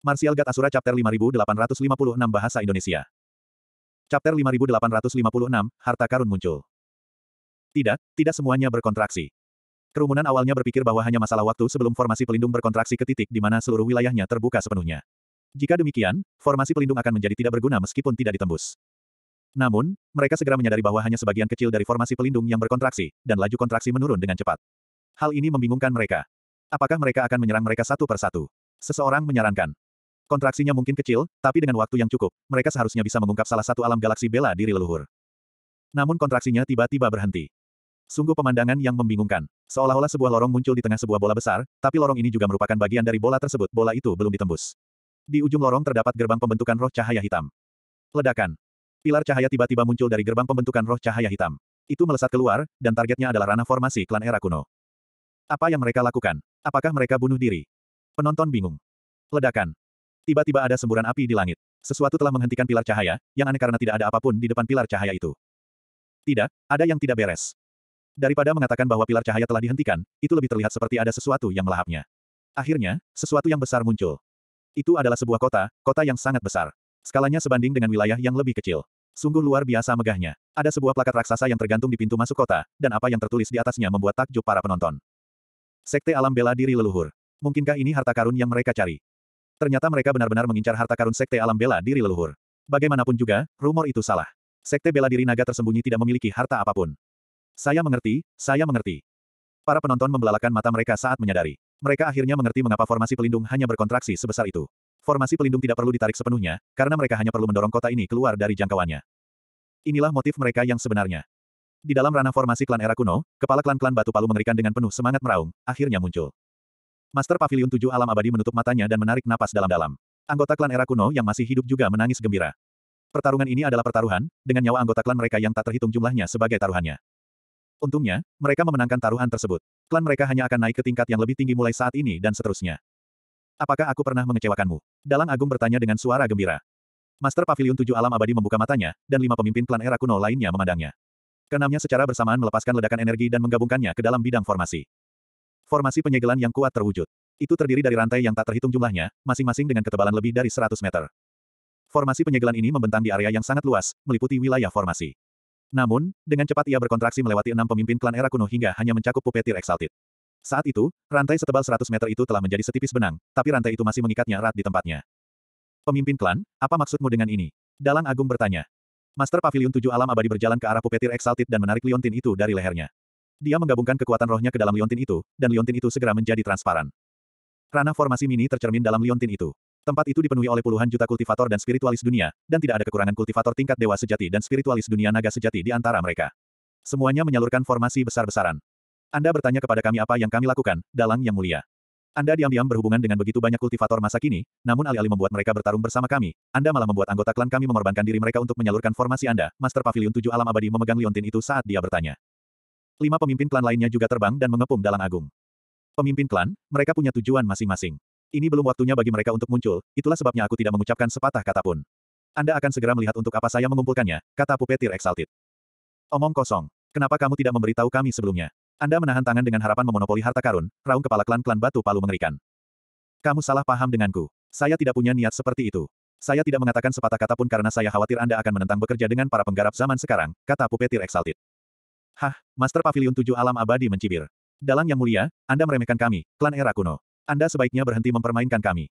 Martial God Asura Chapter 5856 Bahasa Indonesia. Chapter 5856, Harta Karun muncul. Tidak semuanya berkontraksi. Kerumunan awalnya berpikir bahwa hanya masalah waktu sebelum formasi pelindung berkontraksi ke titik di mana seluruh wilayahnya terbuka sepenuhnya. Jika demikian, formasi pelindung akan menjadi tidak berguna meskipun tidak ditembus. Namun, mereka segera menyadari bahwa hanya sebagian kecil dari formasi pelindung yang berkontraksi, dan laju kontraksi menurun dengan cepat. Hal ini membingungkan mereka. Apakah mereka akan menyerang mereka satu persatu? Seseorang menyarankan. Kontraksinya mungkin kecil, tapi dengan waktu yang cukup, mereka seharusnya bisa mengungkap salah satu alam galaksi bela diri leluhur. Namun kontraksinya tiba-tiba berhenti. Sungguh pemandangan yang membingungkan. Seolah-olah sebuah lorong muncul di tengah sebuah bola besar, tapi lorong ini juga merupakan bagian dari bola tersebut. Bola itu belum ditembus. Di ujung lorong terdapat gerbang pembentukan roh cahaya hitam. Ledakan. Pilar cahaya tiba-tiba muncul dari gerbang pembentukan roh cahaya hitam. Itu melesat keluar, dan targetnya adalah ranah formasi klan era kuno. Apa yang mereka lakukan? Apakah mereka bunuh diri? Penonton bingung. Ledakan. Tiba-tiba ada semburan api di langit. Sesuatu telah menghentikan pilar cahaya, yang aneh karena tidak ada apapun di depan pilar cahaya itu. Tidak, ada yang tidak beres. Daripada mengatakan bahwa pilar cahaya telah dihentikan, itu lebih terlihat seperti ada sesuatu yang melahapnya. Akhirnya, sesuatu yang besar muncul. Itu adalah sebuah kota yang sangat besar. Skalanya sebanding dengan wilayah yang lebih kecil. Sungguh luar biasa megahnya. Ada sebuah plakat raksasa yang tergantung di pintu masuk kota, dan apa yang tertulis di atasnya membuat takjub para penonton. Sekte Alam Bela Diri Leluhur. Mungkinkah ini harta karun yang mereka cari? Ternyata mereka benar-benar mengincar harta karun Sekte Alam Bela Diri Leluhur. Bagaimanapun juga, rumor itu salah. Sekte Bela Diri Naga tersembunyi tidak memiliki harta apapun. Saya mengerti, saya mengerti. Para penonton membelalakan mata mereka saat menyadari. Mereka akhirnya mengerti mengapa formasi pelindung hanya berkontraksi sebesar itu. Formasi pelindung tidak perlu ditarik sepenuhnya, karena mereka hanya perlu mendorong kota ini keluar dari jangkauannya. Inilah motif mereka yang sebenarnya. Di dalam ranah formasi klan era kuno, kepala klan-klan batu palu mengerikan dengan penuh semangat meraung, akhirnya muncul. Master Pavilion 7 Alam Abadi menutup matanya dan menarik napas dalam-dalam. Anggota klan era kuno yang masih hidup juga menangis gembira. Pertarungan ini adalah pertaruhan, dengan nyawa anggota klan mereka yang tak terhitung jumlahnya sebagai taruhannya. Untungnya, mereka memenangkan taruhan tersebut. Klan mereka hanya akan naik ke tingkat yang lebih tinggi mulai saat ini dan seterusnya. Apakah aku pernah mengecewakanmu? Dalang Agung bertanya dengan suara gembira. Master Pavilion 7 Alam Abadi membuka matanya, dan 5 pemimpin klan era kuno lainnya memandangnya. Keenamnya secara bersamaan melepaskan ledakan energi dan menggabungkannya ke dalam bidang formasi. Formasi penyegelan yang kuat terwujud. Itu terdiri dari rantai yang tak terhitung jumlahnya, masing-masing dengan ketebalan lebih dari 100 meter. Formasi penyegelan ini membentang di area yang sangat luas, meliputi wilayah formasi. Namun, dengan cepat ia berkontraksi melewati 6 pemimpin klan era kuno hingga hanya mencakup Puppeteer Exalted. Saat itu, rantai setebal 100 meter itu telah menjadi setipis benang, tapi rantai itu masih mengikatnya erat di tempatnya. Pemimpin klan, apa maksudmu dengan ini? Dalang Agung bertanya. Master Pavilion 7 Alam Abadi berjalan ke arah Puppeteer Exalted dan menarik liontin itu dari lehernya. Dia menggabungkan kekuatan rohnya ke dalam liontin itu, dan liontin itu segera menjadi transparan. Ranah formasi mini tercermin dalam liontin itu. Tempat itu dipenuhi oleh puluhan juta kultivator dan spiritualis dunia, dan tidak ada kekurangan kultivator tingkat dewa sejati dan spiritualis dunia naga sejati di antara mereka. Semuanya menyalurkan formasi besar-besaran. Anda bertanya kepada kami apa yang kami lakukan, Dalang yang mulia. Anda diam-diam berhubungan dengan begitu banyak kultivator masa kini, namun alih-alih membuat mereka bertarung bersama kami, Anda malah membuat anggota klan kami mengorbankan diri mereka untuk menyalurkan formasi Anda. Master Pavilion 7 Alam Abadi memegang liontin itu saat dia bertanya. 5 pemimpin klan lainnya juga terbang dan mengepung Dalang Agung. Pemimpin klan, mereka punya tujuan masing-masing. Ini belum waktunya bagi mereka untuk muncul, itulah sebabnya aku tidak mengucapkan sepatah kata pun. Anda akan segera melihat untuk apa saya mengumpulkannya, kata Puppeteer Exalted. Omong kosong. Kenapa kamu tidak memberitahu kami sebelumnya? Anda menahan tangan dengan harapan memonopoli harta karun, raung kepala klan-klan batu palu mengerikan. Kamu salah paham denganku. Saya tidak punya niat seperti itu. Saya tidak mengatakan sepatah kata pun karena saya khawatir Anda akan menentang bekerja dengan para penggarap zaman sekarang, kata Puppeteer Exalted. Hah, Master Pavilion 7 Alam Abadi mencibir. Dalang yang mulia, Anda meremehkan kami, klan era kuno. Anda sebaiknya berhenti mempermainkan kami.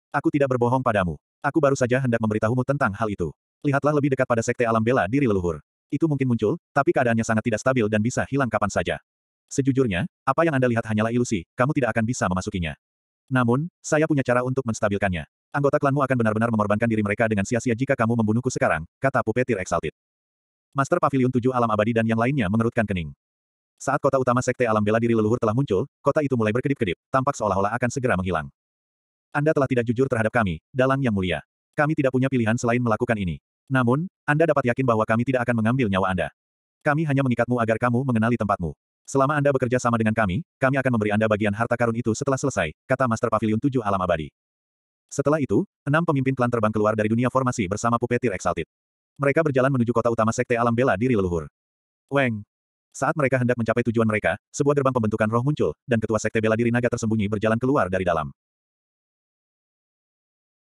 Aku tidak berbohong padamu. Aku baru saja hendak memberitahumu tentang hal itu. Lihatlah lebih dekat pada Sekte Alam Bela Diri Leluhur. Itu mungkin muncul, tapi keadaannya sangat tidak stabil dan bisa hilang kapan saja. Sejujurnya, apa yang Anda lihat hanyalah ilusi, kamu tidak akan bisa memasukinya. Namun, saya punya cara untuk menstabilkannya. Anggota klanmu akan benar-benar mengorbankan diri mereka dengan sia-sia jika kamu membunuhku sekarang, kata Puppeteer Exalted. Master Pavilion 7 Alam Abadi dan yang lainnya mengerutkan kening. Saat kota utama Sekte Alam Bela Diri Leluhur telah muncul, kota itu mulai berkedip-kedip, tampak seolah-olah akan segera menghilang. Anda telah tidak jujur terhadap kami, Dalang yang mulia. Kami tidak punya pilihan selain melakukan ini. Namun, Anda dapat yakin bahwa kami tidak akan mengambil nyawa Anda. Kami hanya mengikatmu agar kamu mengenali tempatmu. Selama Anda bekerja sama dengan kami akan memberi Anda bagian harta karun itu setelah selesai, kata Master Pavilion 7 Alam Abadi. Setelah itu, 6 pemimpin klan terbang keluar dari dunia formasi bersama Puppeteer Exalted. Mereka berjalan menuju kota utama Sekte Alam Bela Diri Leluhur. Weng. Saat mereka hendak mencapai tujuan mereka, sebuah gerbang pembentukan roh muncul, dan ketua Sekte Bela Diri Naga tersembunyi berjalan keluar dari dalam.